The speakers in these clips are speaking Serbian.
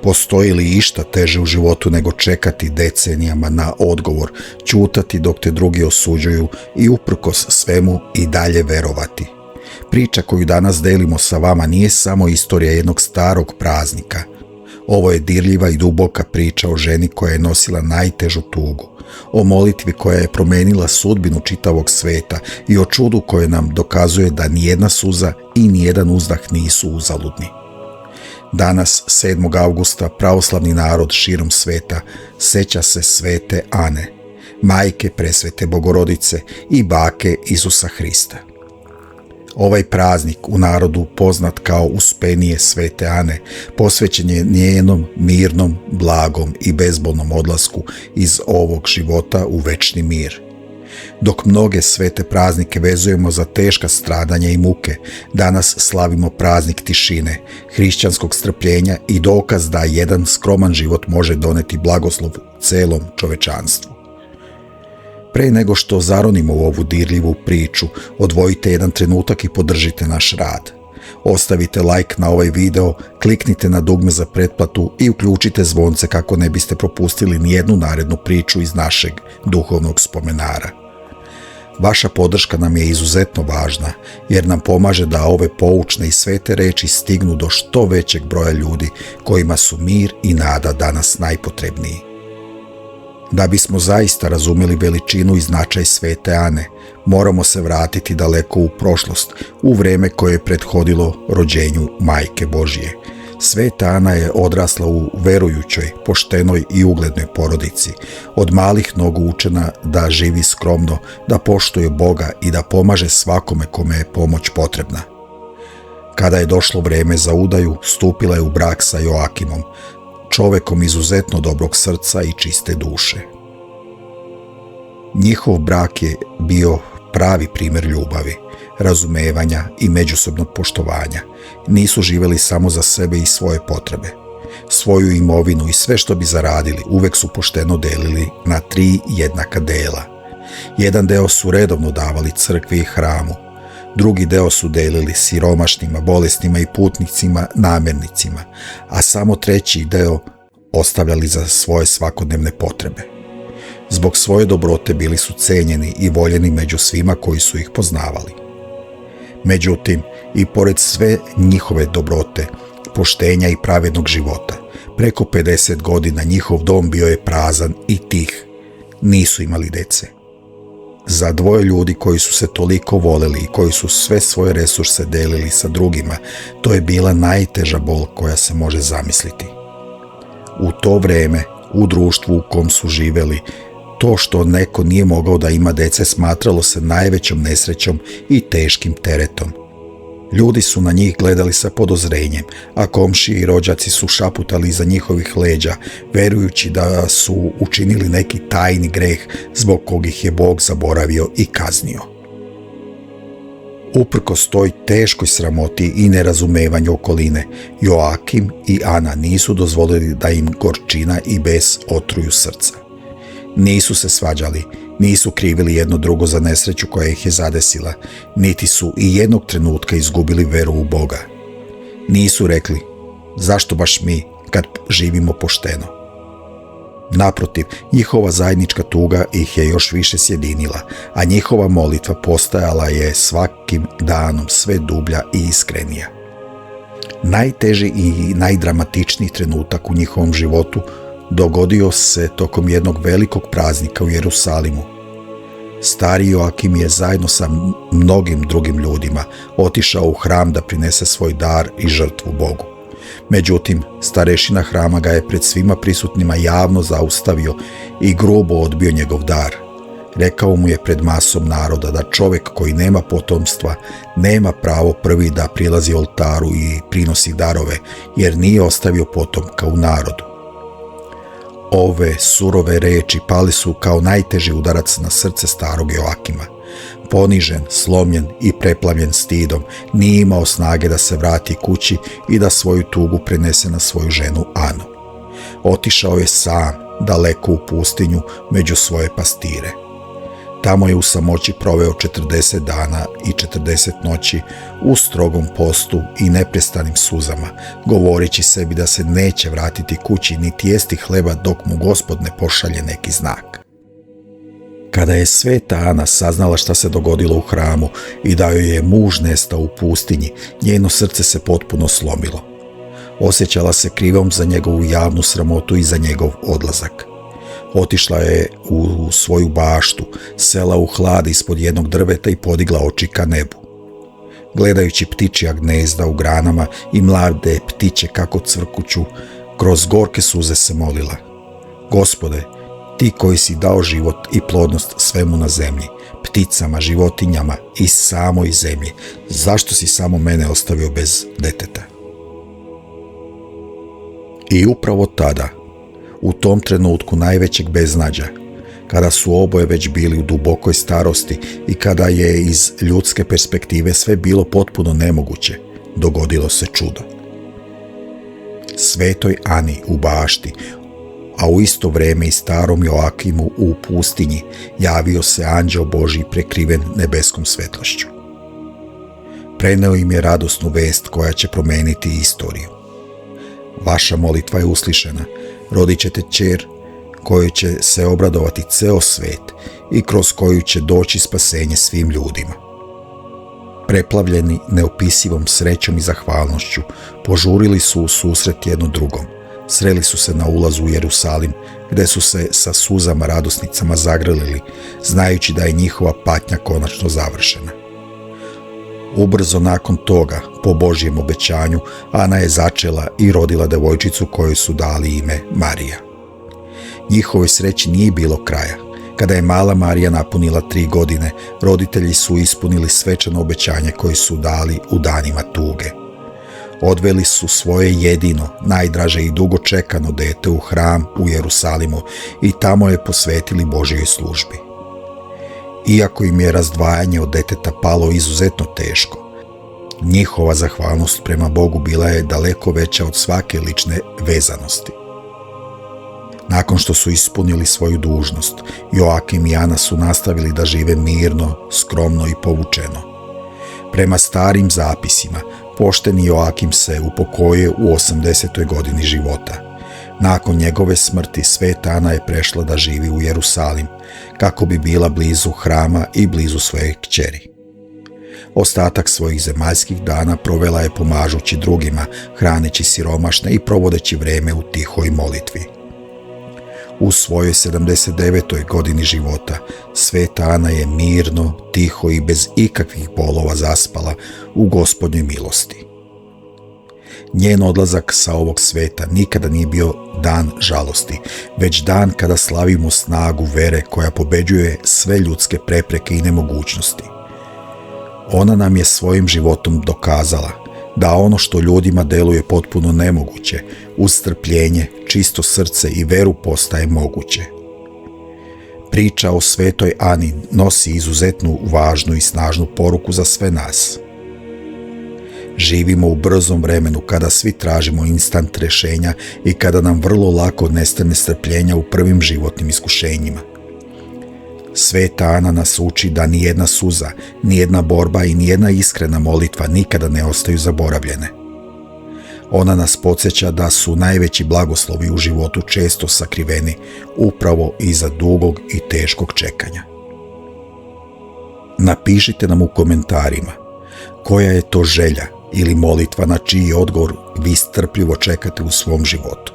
Postoji li išta teže u životu nego čekati decenijama na odgovor, ćutati dok te drugi osuđuju i uprkos svemu i dalje verovati? Priča koju danas delimo sa vama nije samo istorija jednog starog praznika. Ovo je dirljiva i duboka priča o ženi koja je nosila najtežu tugu, o molitvi koja je promenila sudbinu čitavog sveta i o čudu koje nam dokazuje da nijedna suza i nijedan uzdah nisu uzaludni. Danas, 7. avgusta, pravoslavni narod širom sveta seća se svete Ane, majke presvete Bogorodice i bake Isusa Hrista. Ovaj praznik u narodu poznat kao Uspenije svete Ane posvećen je njenom mirnom, blagom i bezbolnom odlasku iz ovog života u večni mir. Dok mnoge svete praznike vezujemo za teška stradanja i muke, danas slavimo praznik tišine, hrišćanskog strpljenja i dokaz da jedan skroman život može doneti blagoslov celom čovečanstvu. Pre nego što zaronimo u ovu dirljivu priču, odvojite jedan trenutak i podržite naš rad. Ostavite like na ovaj video, kliknite na dugme za pretplatu i uključite zvonce kako ne biste propustili nijednu narednu priču iz našeg duhovnog spomenara. Vaša podrška nam je izuzetno važna, jer nam pomaže da ove poučne i svete reči stignu do što većeg broja ljudi kojima su mir i nada danas najpotrebniji. Da bismo zaista razumeli veličinu i značaj svete Ane, moramo se vratiti daleko u prošlost, u vreme koje je prethodilo rođenju Majke Božije. Sveta Ana je odrasla u verujućoj, poštenoj i uglednoj porodici. Od malih nogu učena da živi skromno, da poštuje Boga i da pomaže svakome kome je pomoć potrebna. Kada je došlo vreme za udaju, stupila je u brak sa Joakimom, čovekom izuzetno dobrog srca i čiste duše. Njihov brak je bio pravi primjer ljubavi, razumevanja i međusobnog poštovanja. Nisu živjeli samo za sebe i svoje potrebe. Svoju imovinu i sve što bi zaradili uvek su pošteno delili na 3 jednaka dela. Jedan deo su redovno davali crkvi i hramu, drugi deo su delili siromašnima, bolesnima i putnicima, namernicima, a samo treći deo ostavljali za svoje svakodnevne potrebe. Zbog svoje dobrote bili su cenjeni i voljeni među svima koji su ih poznavali. Međutim, i pored sve njihove dobrote, poštenja i pravednog života, preko 50 godina njihov dom bio je prazan i tih. Nisu imali dece. Za dvoje ljudi koji su se toliko voleli i koji su sve svoje resurse delili sa drugima, to je bila najteža bol koja se može zamisliti. U to vreme, u društvu u kom su živeli, to što neko nije mogao da ima dece smatralo se najvećom nesrećom i teškim teretom. Ljudi su na njih gledali sa podozrenjem, a komšije i rođaci su šaputali iza njihovih leđa, verujući da su učinili neki tajni greh zbog kog ih je Bog zaboravio i kaznio. Uprkos toj teškoj sramoti i nerazumevanju okoline, Joakim i Ana nisu dozvolili da im gorčina i bes otruju srca. Nisu se svađali, nisu krivili jedno drugo za nesreću koja ih je zadesila, niti su i jednog trenutka izgubili veru u Boga. Nisu rekli, zašto baš mi kad živimo pošteno? Naprotiv, njihova zajednička tuga ih je još više sjedinila, a njihova molitva postajala je svakim danom sve dublja i iskrenija. Najteži i najdramatičniji trenutak u njihovom životu dogodio se tokom jednog velikog praznika u Jerusalimu. Stari Joakim je zajedno sa mnogim drugim ljudima otišao u hram da prinese svoj dar i žrtvu Bogu. Međutim, starešina hrama ga je pred svima prisutnima javno zaustavio i grubo odbio njegov dar. Rekao mu je pred masom naroda da čovjek koji nema potomstva nema pravo prvi da prilazi oltaru i prinosi darove, jer nije ostavio potomka u narodu. Ove surove reči pali su kao najteži udarac na srce starog Joakima. Ponižen, slomljen i preplavljen stidom, nije imao snage da se vrati kući i da svoju tugu prenese na svoju ženu Anu. Otišao je sam, daleko u pustinju, među svoje pastire. Tamo je u samoći proveo 40 dana i 40 noći u strogom postu i neprestanim suzama, govoreći sebi da se neće vratiti kući niti jesti hleba dok mu Gospod ne pošalje neki znak. Kada je sveta Ana saznala šta se dogodilo u hramu i da joj je muž nestao u pustinji, njeno srce se potpuno slomilo. Osjećala se krivom za njegovu javnu sramotu i za njegov odlazak. Otišla je u svoju baštu, sela u hlad ispod jednog drveta i podigla oči ka nebu. Gledajući ptičja gnezda u granama i mlade ptiće kako cvrkuću, kroz gorke suze se molila: Gospode, ti koji si dao život i plodnost svemu na zemlji, pticama, životinjama i samoj zemlji, zašto si samo mene ostavio bez deteta? I upravo tada, u tom trenutku najvećeg beznađa, kada su oboje već bili u dubokoj starosti i kada je iz ljudske perspektive sve bilo potpuno nemoguće, dogodilo se čudo. Svetoj Ani u bašti, a u isto vrijeme i starom Joakimu u pustinji, javio se anđeo Božji prekriven nebeskom svetlošću. Preneo im je radosnu vest koja će promeniti istoriju. Vaša molitva je uslišena, rodit ćete kćer kojoj će se obradovati ceo svet i kroz koju će doći spasenje svim ljudima. Preplavljeni neopisivom srećom i zahvalnošću, požurili su u susret jedno drugom. Sreli su se na ulazu u Jerusalim, gde su se sa suzama radosnicama zagrlili, znajući da je njihova patnja konačno završena. Ubrzo nakon toga, po Božjem obećanju, Ana je začela i rodila devojčicu kojoj su dali ime Marija. Njihovoj sreći nije bilo kraja. Kada je mala Marija napunila 3 godine, roditelji su ispunili svečano obećanje koje su dali u danima tuge. Odveli su svoje jedino, najdraže i dugo čekano dete u hram u Jerusalimu i tamo je posvetili Božjoj službi. Iako im je razdvajanje od deteta palo izuzetno teško, njihova zahvalnost prema Bogu bila je daleko veća od svake lične vezanosti. Nakon što su ispunili svoju dužnost, Joakim i Ana su nastavili da žive mirno, skromno i povučeno. Prema starim zapisima, pošteni Joakim se upokojio u 80. godini života. Nakon njegove smrti sveta Ana je prešla da živi u Jerusalim, kako bi bila blizu hrama i blizu svoje kćeri. Ostatak svojih zemaljskih dana provela je pomažući drugima, hraneći siromašne i provodeći vreme u tihoj molitvi. U svojoj 79. godini života sveta Ana je mirno, tiho i bez ikakvih bolova zaspala u Gospodnjoj milosti. Njen odlazak sa ovog sveta nikada nije bio dan žalosti, već dan kada slavimo snagu vere koja pobeđuje sve ljudske prepreke i nemogućnosti. Ona nam je svojim životom dokazala da ono što ljudima deluje potpuno nemoguće, uz strpljenje, čisto srce i veru postaje moguće. Priča o svetoj Ani nosi izuzetnu važnu i snažnu poruku za sve nas. Živimo u brzom vremenu kada svi tražimo instant rješenja i kada nam vrlo lako nestane strpljenja u prvim životnim iskušenjima. Sveta Ana nas uči da nijedna suza, nijedna borba i nijedna iskrena molitva nikada ne ostaju zaboravljene. Ona nas podsjeća da su najveći blagoslovi u životu često sakriveni upravo iza dugog i teškog čekanja. Napišite nam u komentarima koja je to želja ili molitva na čiji odgovor vi strpljivo čekate u svom životu.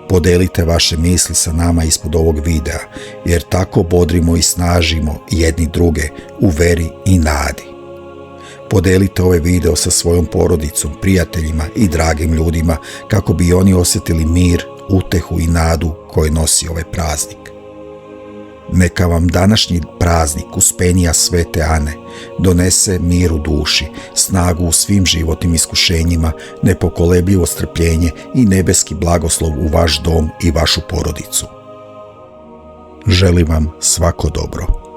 Podelite vaše misli sa nama ispod ovog videa, jer tako bodrimo i snažimo jedni druge u veri i nadi. Podelite ovaj video sa svojom porodicom, prijateljima i dragim ljudima kako bi oni osjetili mir, utehu i nadu koje nosi ovaj praznik. Neka vam današnji praznik Uspenija svete Ane donese mir u duši, snagu u svim životnim iskušenjima, nepokolebljivo strpljenje i nebeski blagoslov u vaš dom i vašu porodicu. Želim vam svako dobro.